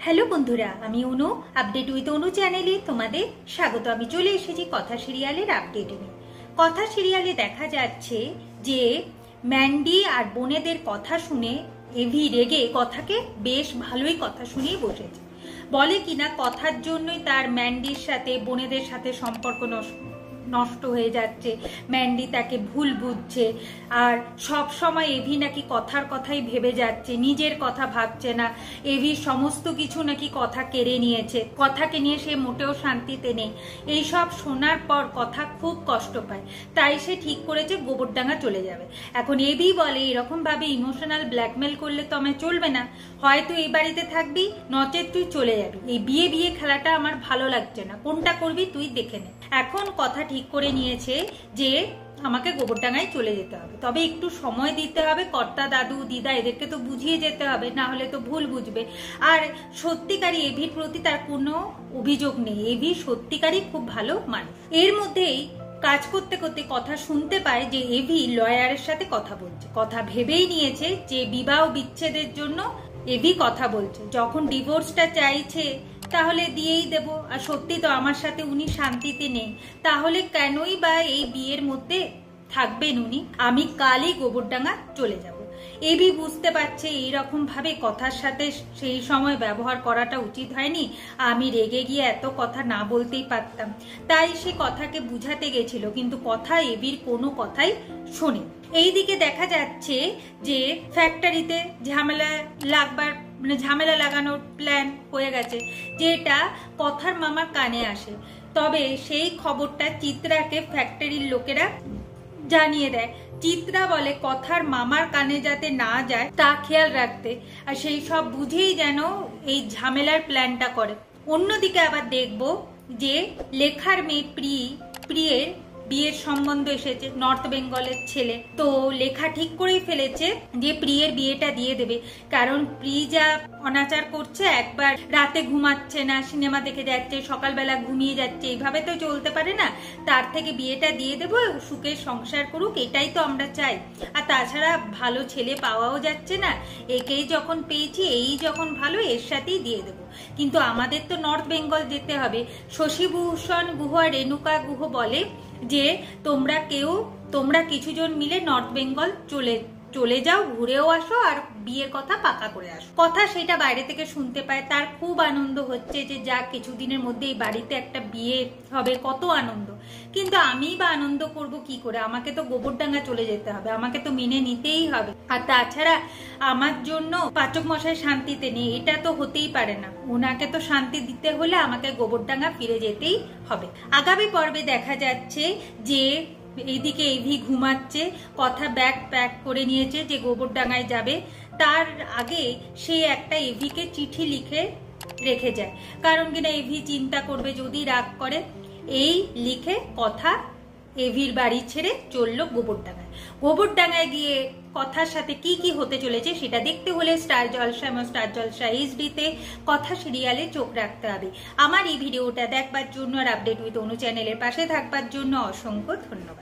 Hello বন্ধুরা, আমি অনু। Update with অনু চ্যানেলে তোমাদের স্বাগত। আমি চলে এসেছি কথা সিরিয়ালের আপডেট নিয়ে। কথা সিরিয়ালে দেখা যাচ্ছে যে ম্যান্ডি আর বোনেদের কথা শুনে এভি রেগে কথাকে বেশ ভালোই কথা শুনিয়ে বসেছে। বলে কিনা কথার জন্যই তার ম্যান্ডির সাথে বোনেদের সাথে সম্পর্ক নষ্ট হয়ে যাচ্ছে, ম্যান্ডি তাকে ভুল বুঝছে, আর সব সময় এভি নাকি কথার কথাই ভেবে যাচ্ছে, নিজের কথা ভাবছে না। এভি সমস্ত কিছু নাকি কথা কেড়ে নিয়েছে, কথাকে নিয়ে সে মোটেও শান্তিতে নেই। এই সব শোনার পর কথা খুব কষ্ট পায়, তাই সে ঠিক করেছে গোবরডাঙ্গা চলে যাবে। এখন এভি বলে এরকম ভাবে ইমোশনাল ব্ল্যাকমেল করলে তো আমায় চলবে না, হয়তো এই বাড়িতে থাকবি নচেত তুই চলে যাবি। এই বিয়ে বিয়ে খেলাটা আমার ভালো লাগছে না, কোনটা করবি তুই দেখে নে। এখন কথা ঠিক করে নিয়েছে যে আমাকে গোবরডাঙ্গায় চলে যেতে হবে, তবে একটু সময় দিতে হবে। কর্তা, দাদু, দিদা এদেরকে তো বুঝিয়ে যেতে হবে, না হলে তো ভুল বুঝবে। আর সত্যিকারই এভির প্রতি তার কোনো অভিযোগ নেই, এভি সত্যিকারই খুব ভালো মানুষ। এর মধ্যেই কাজ করতে করতে কথা শুনতে পায় যে এভি লয়ারের সাথে কথা বলছে। কথা ভেবেই নিয়েছে যে বিবাহ বিচ্ছেদের জন্য এভি কথা বলছে। যখন ডিভোর্সটা চাইছে তাহলে দিয়েই দেব, আর সত্যি তো আমার সাথে উনি শান্তিতে নেই, তাহলে কেনই বা এই বিয়ের মধ্যে থাকবেন উনি। আমি কালই গোবরডাঙ্গা চলে যাব। এভি বুঝতে পারছে এইরকম ভাবে কথার সাথে সেই সময় ব্যবহার করাটা উচিত হয়নি। আমি রেগে গিয়ে এত কথা না বলতেই পারতাম, তাই সে কথাকে বুঝাতে গেছিল, কিন্তু কথা এভির কোনো কথাই শোনে। এইদিকে দেখা যাচ্ছে যে ফ্যাক্টরিতে ঝামেলা লাগানোর প্ল্যান হয়ে গেছে, যেটা কথার মামার কানে আসে। তবে সেই খবরটা চিত্রাকে ফ্যাক্টরির লোকেরা জানিয়ে দেয়। চিত্রা বলে কথার মামার কানে যাতে না যায় তা খেয়াল রাখতে, আর সেই সব বুঝেই যেন এই ঝামেলার প্ল্যানটা করে। অন্যদিকে আবার দেখবো যে লেখার মেয়ে প্রিয়ের বিয়ের সম্বন্ধ এসেছে, নর্থ বেঙ্গলের ছেলে। তো লেখা ঠিক করেই ফেলেছে যে প্রিয়ের বিয়েটা দিয়ে দেবে, কারণ প্রি যা অনাচার করছে, একবার রাতে ঘুমাচ্ছে না, সিনেমা দেখে যাচ্ছে, সকালবেলা ঘুমিয়ে যাচ্ছে, এইভাবে তো চলতে পারে না। তার থেকে বিয়েটা দিয়ে দেবো, সুখের সংসার করুক, এটাই তো আমরা চাই। আর তাছাড়া ভালো ছেলে পাওয়াও যাচ্ছে না, একেই যখন পেয়েছি এই যখন ভালো, এর সাথেই দিয়ে দেবো। কিন্তু আমাদের তো নর্থ বেঙ্গল যেতে হবে। শশীভূষণ গুহ আর রেণুকা গুহ বলে যে তোমরা কিছুজন মিলে নর্থ বেঙ্গল চলে যাও, ঘুরেও আসো, আর বিয়ের কথা পাকা করে আসো। কথা সেটা বাইরে থেকে শুনতে পায়, তার খুব আনন্দ হচ্ছে যে যা কিছুদিনের মধ্যে এই বাড়িতে একটা বিয়ে হবে, কত আনন্দ। কিন্তু আমি বা আনন্দ করব কি করে? আমাকে তো গোবরডাঙ্গা চলে যেতে হবে, আমাকে তো মেনে নিতেই হবে। আর তাছাড়া আমার জন্য পাচক মশাই শান্তিতে নেই, এটা তো হতেই পারে না। ওনাকে তো শান্তি দিতে হলে আমাকে গোবরডাঙ্গা ফিরে যেতেই হবে। আগামী পর্বে দেখা যাচ্ছে যে এইদিকে এভি ঘুমাচ্ছে, কথা ব্যাগ প্যাক করে নিয়েছে যে গোবরডাঙ্গায় যাবে। তার আগে সে একটা এভিকে চিঠি লিখে রেখে যায়, কারণ কিনা এভি চিন্তা করবে যদি রাগ করে। এই লিখে কথা এভির বাড়ি ছেড়ে চললো গোবরডাঙ্গায়। গোবরডাঙ্গায় গিয়ে কথার সাথে কি কি হতে চলেছে সেটা দেখতে হলে স্টার জলসা এবং স্টার জলসা এইচডিতে কথা সিরিয়ালে চোখ রাখতে হবে। আমার এই ভিডিওটা দেখবার জন্য আর আপডেট উইথ অনু চ্যানেলের পাশে থাকবার জন্য অসংখ্য ধন্যবাদ।